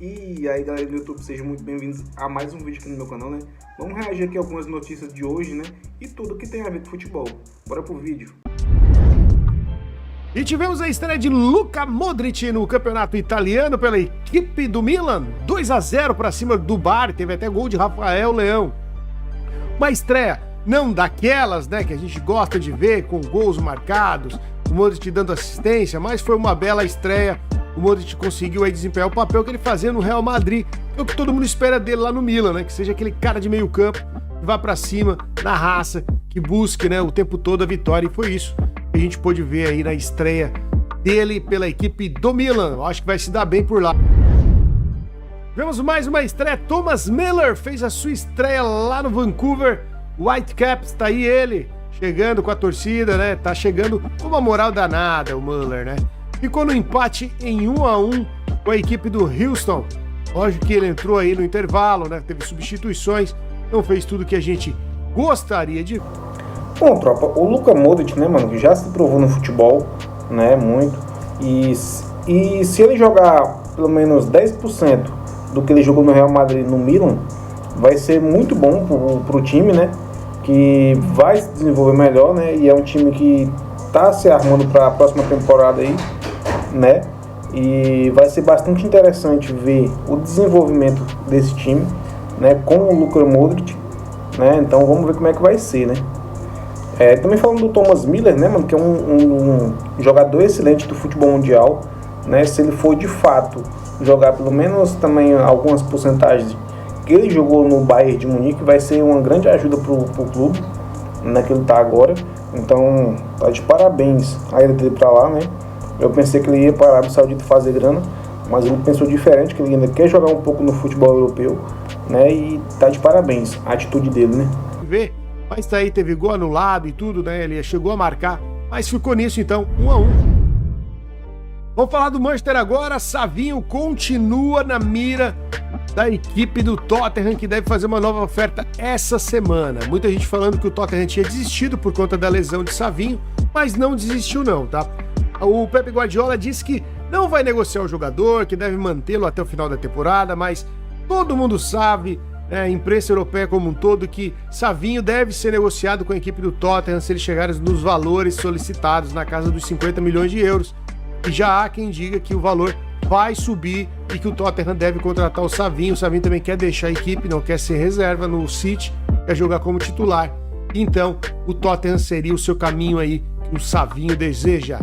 E aí galera do YouTube, sejam muito bem-vindos a mais um vídeo aqui no meu canal, né? Vamos reagir aqui a algumas notícias de hoje, né? E tudo que tem a ver com futebol. Bora pro vídeo. E tivemos a estreia de Luka Modric no campeonato italiano pela equipe do Milan, 2-0 para cima do Bari, teve até gol de Rafael Leão. Uma estreia não daquelas, né, que a gente gosta de ver, com gols marcados, o Modric dando assistência, mas foi uma bela estreia. O Modric conseguiu aí desempenhar o papel que ele fazia no Real Madrid, é o que todo mundo espera dele lá no Milan, né, que seja aquele cara de meio campo, que vá para cima, na raça, que busque, né, o tempo todo a vitória, e foi isso que a gente pôde ver aí na estreia dele pela equipe do Milan. Eu acho que vai se dar bem por lá. Vemos mais uma estreia. Thomas Müller fez a sua estreia lá no Vancouver Whitecaps. Tá aí ele, chegando com a torcida, né? Tá chegando com uma moral danada o Müller, né? Ficou no empate em 1-1 com a equipe do Houston. Lógico que ele entrou aí no intervalo, né? Teve substituições, não fez tudo que a gente gostaria de... Bom, tropa, o Luka Modric, né, mano, já se provou no futebol, né, muito. E se ele jogar pelo menos 10% do que ele jogou no Real Madrid no Milan, vai ser muito bom pro time, né, que vai se desenvolver melhor, né, e é um time que tá se armando para a próxima temporada aí, né, e vai ser bastante interessante ver o desenvolvimento desse time, né, com o Luka Modric, né, então vamos ver como é que vai ser, né. Também falando do Thomas Müller, né, mano, que é um jogador excelente do futebol mundial, né, se ele for de fato jogar pelo menos também algumas porcentagens que ele jogou no Bayern de Munique, vai ser uma grande ajuda pro clube, né, que ele tá agora. Então, tá de parabéns a ele ter ido pra lá, né. Eu pensei que ele ia para a Arábia Saudita fazer grana, mas ele pensou diferente, que ele ainda quer jogar um pouco no futebol europeu, né, e tá de parabéns a atitude dele, né. Mas tá aí, teve gol anulado e tudo, né? Ele chegou a marcar, mas ficou nisso então, 1-1. Vamos falar do Manchester agora. Savinho continua na mira da equipe do Tottenham, que deve fazer uma nova oferta essa semana. Muita gente falando que o Tottenham tinha desistido por conta da lesão de Savinho, mas não desistiu não, tá? O Pep Guardiola disse que não vai negociar o jogador, que deve mantê-lo até o final da temporada, mas todo mundo sabe... a imprensa europeia como um todo, que Savinho deve ser negociado com a equipe do Tottenham se ele chegar nos valores solicitados, na casa dos 50 milhões de euros. E já há quem diga que o valor vai subir e que o Tottenham deve contratar o Savinho. O Savinho também quer deixar a equipe, não quer ser reserva no City, quer jogar como titular. Então, o Tottenham seria o seu caminho aí que o Savinho deseja.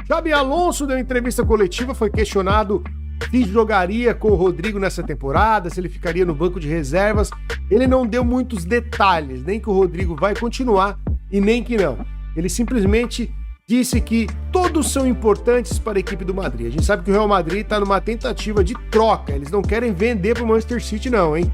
Xabi Alonso deu entrevista coletiva, foi questionado se jogaria com o Rodrigo nessa temporada, se ele ficaria no banco de reservas. Ele não deu muitos detalhes, nem que o Rodrigo vai continuar e nem que não. Ele simplesmente disse que todos são importantes para a equipe do Madrid. A gente sabe que o Real Madrid está numa tentativa de troca, eles não querem vender para o Manchester City não, hein?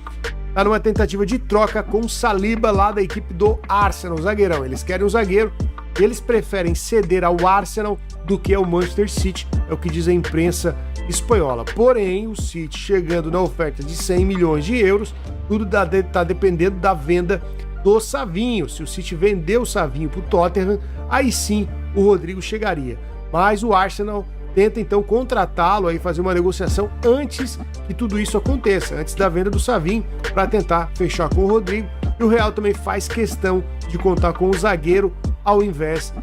Está numa tentativa de troca com o Saliba lá da equipe do Arsenal, o zagueirão. Eles querem um zagueiro e eles preferem ceder ao Arsenal do que ao Manchester City, é o que diz a imprensa espanhola. Porém, o City chegando na oferta de 100 milhões de euros, tudo tá dependendo da venda do Savinho. Se o City vender o Savinho pro Tottenham, aí sim o Rodrigo chegaria. Mas o Arsenal tenta então contratá-lo, aí fazer uma negociação antes que tudo isso aconteça, antes da venda do Savinho, para tentar fechar com o Rodrigo. E o Real também faz questão de contar com o zagueiro ao invés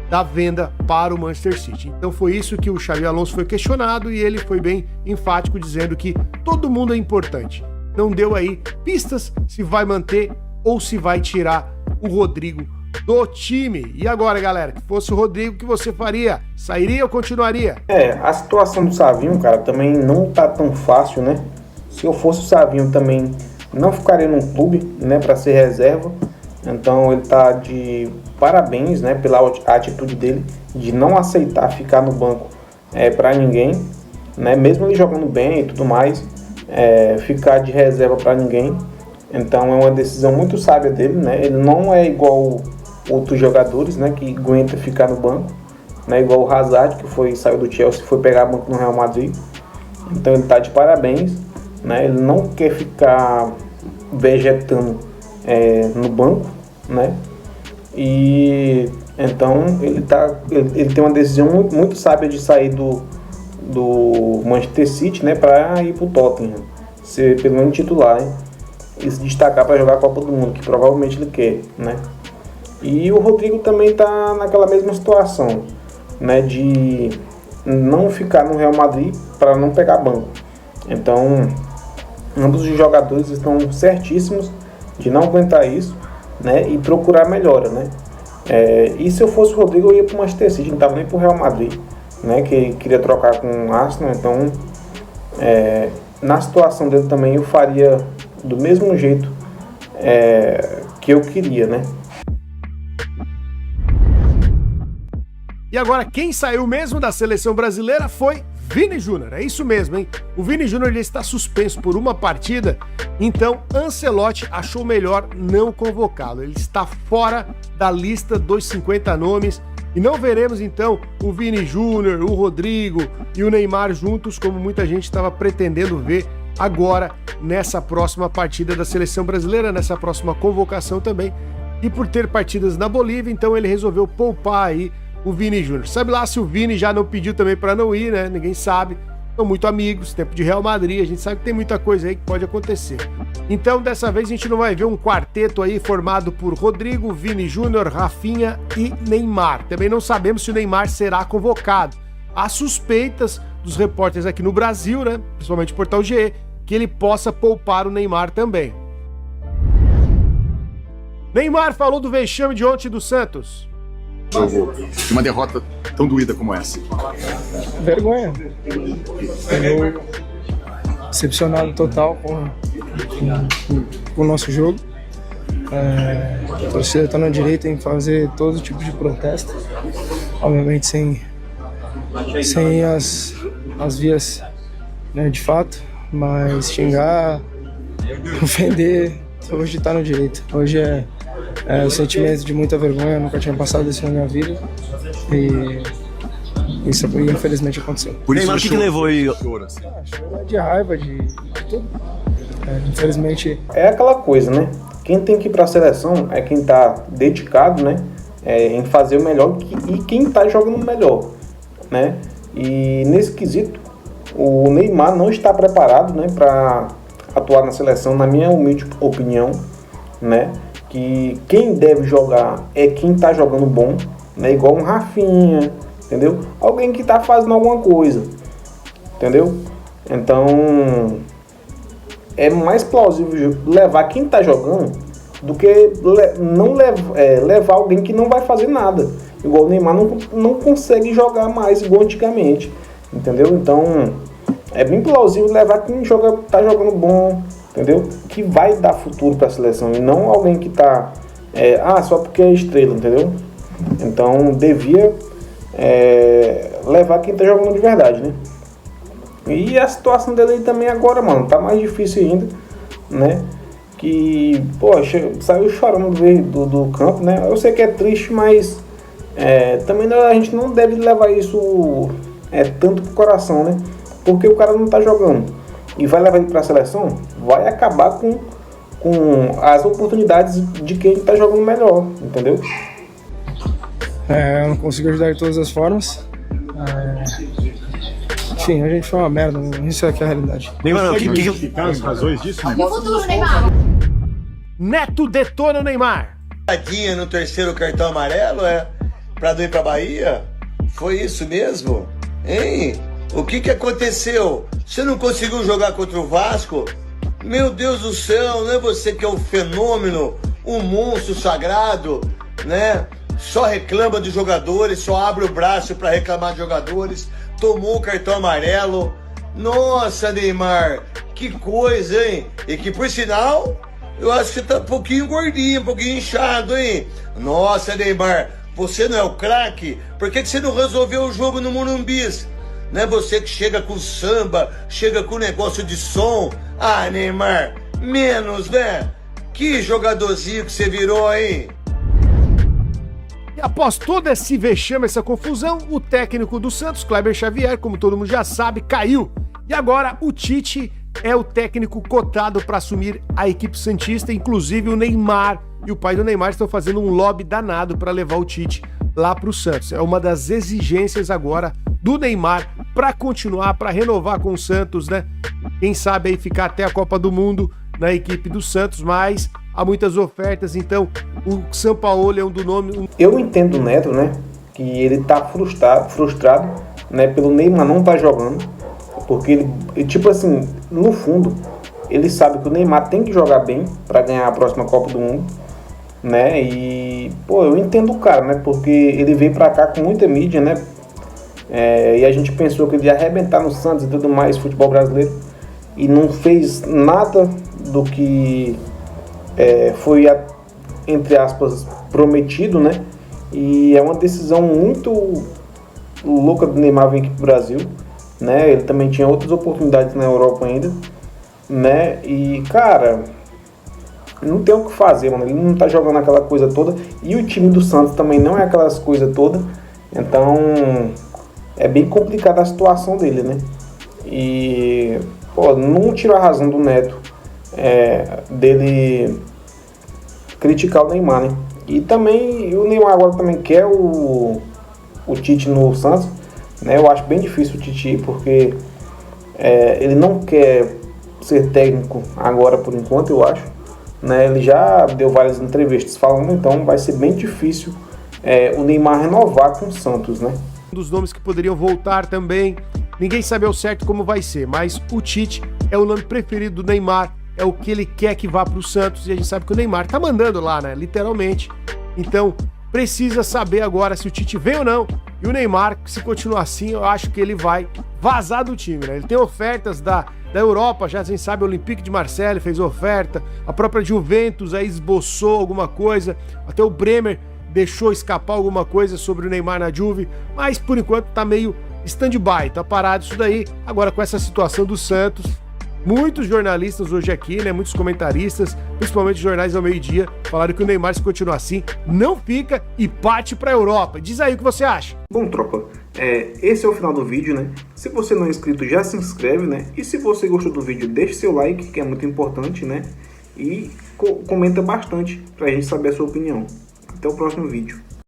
da venda para o Manchester City. Então foi isso que o Xabi Alonso foi questionado e ele foi bem enfático, dizendo que todo mundo é importante. Não deu aí pistas se vai manter ou se vai tirar o Rodrigo do time. E agora, galera, que fosse o Rodrigo, o que você faria? Sairia ou continuaria? A situação do Savinho, cara, também não tá tão fácil, né? Se eu fosse o Savinho também não ficaria num clube, né, para ser reserva. Então ele tá de parabéns, né, pela atitude dele de não aceitar ficar no banco para ninguém, né, mesmo ele jogando bem e tudo mais, ficar de reserva para ninguém. Então é uma decisão muito sábia dele, né? Ele não é igual outros jogadores, né, que aguenta ficar no banco, né, igual o Hazard, que saiu do Chelsea e foi pegar banco no Real Madrid. Então ele tá de parabéns, né? Ele não quer ficar vegetando no banco, né? E Então ele tem uma decisão muito sábia de sair do Manchester City, né, para ir para o Tottenham, ser pelo menos titular, né, e se destacar para jogar a Copa do Mundo, que provavelmente ele quer, né. E o Rodrigo também está naquela mesma situação, né, de não ficar no Real Madrid para não pegar banco. Então ambos os jogadores estão certíssimos de não aguentar isso, né, e procurar melhora, né. E se eu fosse o Rodrigo, eu ia para o Manchester City, não estava nem para o Real Madrid, né, que queria trocar com o Arsenal. Então na situação dele também eu faria do mesmo jeito que eu queria, né. E agora quem saiu mesmo da seleção brasileira foi Vini Júnior, é isso mesmo, hein? O Vini Júnior ele está suspenso por uma partida, então Ancelotti achou melhor não convocá-lo. Ele está fora da lista dos 50 nomes e não veremos então o Vini Júnior, o Rodrigo e o Neymar juntos, como muita gente estava pretendendo ver agora nessa próxima partida da seleção brasileira, nessa próxima convocação também. E por ter partidas na Bolívia, então ele resolveu poupar aí o Vini Júnior. Sabe lá se o Vini já não pediu também para não ir, né? Ninguém sabe. São muito amigos, tempo de Real Madrid, a gente sabe que tem muita coisa aí que pode acontecer. Então, dessa vez a gente não vai ver um quarteto aí formado por Rodrigo, Vini Júnior, Rafinha e Neymar. Também não sabemos se o Neymar será convocado. Há suspeitas dos repórteres aqui no Brasil, né? Principalmente o Portal GE, que ele possa poupar o Neymar também. Neymar falou do vexame de ontem do Santos. Jogo de uma derrota tão doída como essa. Vergonha. Eu decepcionado total com o nosso jogo. A torcida está no direito em fazer todo tipo de protesto, obviamente sem as vias, né, de fato, mas xingar, ofender, hoje está no direito. Hoje é um sentimento de muita vergonha, eu nunca tinha passado isso na minha vida e isso infelizmente aconteceu. Por isso Neymar, o que levou aí? Choro de raiva, de tudo. Infelizmente... É aquela coisa, né? Quem tem que ir para a seleção é quem está dedicado, né, em fazer o melhor e quem está jogando melhor, né? E nesse quesito, o Neymar não está preparado, né, para atuar na seleção, na minha humilde opinião, né? Que quem deve jogar é quem está jogando bom, né? Igual um Rafinha, entendeu? Alguém que está fazendo alguma coisa, entendeu? Então é mais plausível levar quem está jogando do que levar alguém que não vai fazer nada. Igual o Neymar não consegue jogar mais igual antigamente, entendeu? Então é bem plausível levar quem está jogando bom, entendeu? Que vai dar futuro para a seleção e não alguém que está só porque é estrela, entendeu? Então devia levar quem está jogando de verdade, né? E a situação dele aí também agora, mano, tá mais difícil ainda, né? Que, poxa, saiu chorando do campo, né? Eu sei que é triste, mas também a gente não deve levar isso tanto pro coração, né? Porque o cara não tá jogando e vai levar ele pra seleção, vai acabar com as oportunidades de quem tá jogando melhor, entendeu? Eu não consigo ajudar de todas as formas. Enfim, a gente foi uma merda, isso é que é a realidade. Neymar, o que explicar as razões disso, Neymar? E o futuro, Neymar? Neto detona o Neymar. Tadinha no terceiro cartão amarelo, pra não ir pra Bahia? Foi isso mesmo? Hein? O que aconteceu? Você não conseguiu jogar contra o Vasco? Meu Deus do céu, não é você que é um fenômeno, um monstro sagrado, né? Só reclama dos jogadores, só abre o braço pra reclamar de jogadores, tomou o cartão amarelo. Nossa, Neymar, que coisa, hein? E que, por sinal, eu acho que você tá um pouquinho gordinho, um pouquinho inchado, hein? Nossa, Neymar, você não é o craque? Por que você não resolveu o jogo no Morumbi? Não é você que chega com samba, chega com negócio de som? Ah, Neymar, menos, né? Que jogadorzinho que você virou, hein? E após todo esse vexame, essa confusão, o técnico do Santos, Kleber Xavier, como todo mundo já sabe, caiu. E agora o Tite é o técnico cotado para assumir a equipe santista, inclusive o Neymar e o pai do Neymar estão fazendo um lobby danado para levar o Tite lá para o Santos. É uma das exigências agora do Neymar para continuar, para renovar com o Santos, né? Quem sabe aí ficar até a Copa do Mundo na equipe do Santos, mas há muitas ofertas, então o Sampaoli é um do nome. Eu entendo o Neto, né? Que ele tá frustrado, né? Pelo Neymar não tá jogando, porque ele, tipo assim, no fundo, ele sabe que o Neymar tem que jogar bem para ganhar a próxima Copa do Mundo, né? E, pô, eu entendo o cara, né? Porque ele veio pra cá com muita mídia, né? E a gente pensou que ele ia arrebentar no Santos e tudo mais, futebol brasileiro, e não fez nada do que foi, entre aspas, prometido, né? E é uma decisão muito louca do Neymar vir aqui pro Brasil, né? Ele também tinha outras oportunidades na Europa ainda, né? E, cara, não tem o que fazer, mano. Ele não tá jogando aquela coisa toda. E o time do Santos também não é aquelas coisas todas. Então, é bem complicada a situação dele, né? E, pô, não tira a razão do Neto dele criticar o Neymar, né? E também, o Neymar agora também quer o Tite no Santos, né? Eu acho bem difícil o Tite, porque ele não quer ser técnico agora por enquanto, eu acho, né? Ele já deu várias entrevistas falando, então vai ser bem difícil o Neymar renovar com o Santos, né? Um dos nomes que poderiam voltar também, ninguém sabe ao certo como vai ser, mas o Tite é o nome preferido do Neymar, é o que ele quer que vá para o Santos, e a gente sabe que o Neymar tá mandando lá, né? Literalmente. Então, precisa saber agora se o Tite vem ou não. E o Neymar, se continuar assim, eu acho que ele vai vazar do time, né? Ele tem ofertas da Europa, já quem sabe o Olympique de Marseille fez oferta, a própria Juventus aí esboçou alguma coisa, até o Bremer deixou escapar alguma coisa sobre o Neymar na Juve, mas por enquanto tá meio stand-by, tá parado isso daí. Agora com essa situação do Santos, muitos jornalistas hoje aqui, né, muitos comentaristas, principalmente jornais ao meio-dia, falaram que o Neymar, se continuar assim, não fica e parte pra Europa. Diz aí o que você acha. Bom, tropa, esse é o final do vídeo, né? Se você não é inscrito, já se inscreve, né? E se você gostou do vídeo, deixe seu like, que é muito importante, né? E comenta bastante pra gente saber a sua opinião. Até o próximo vídeo.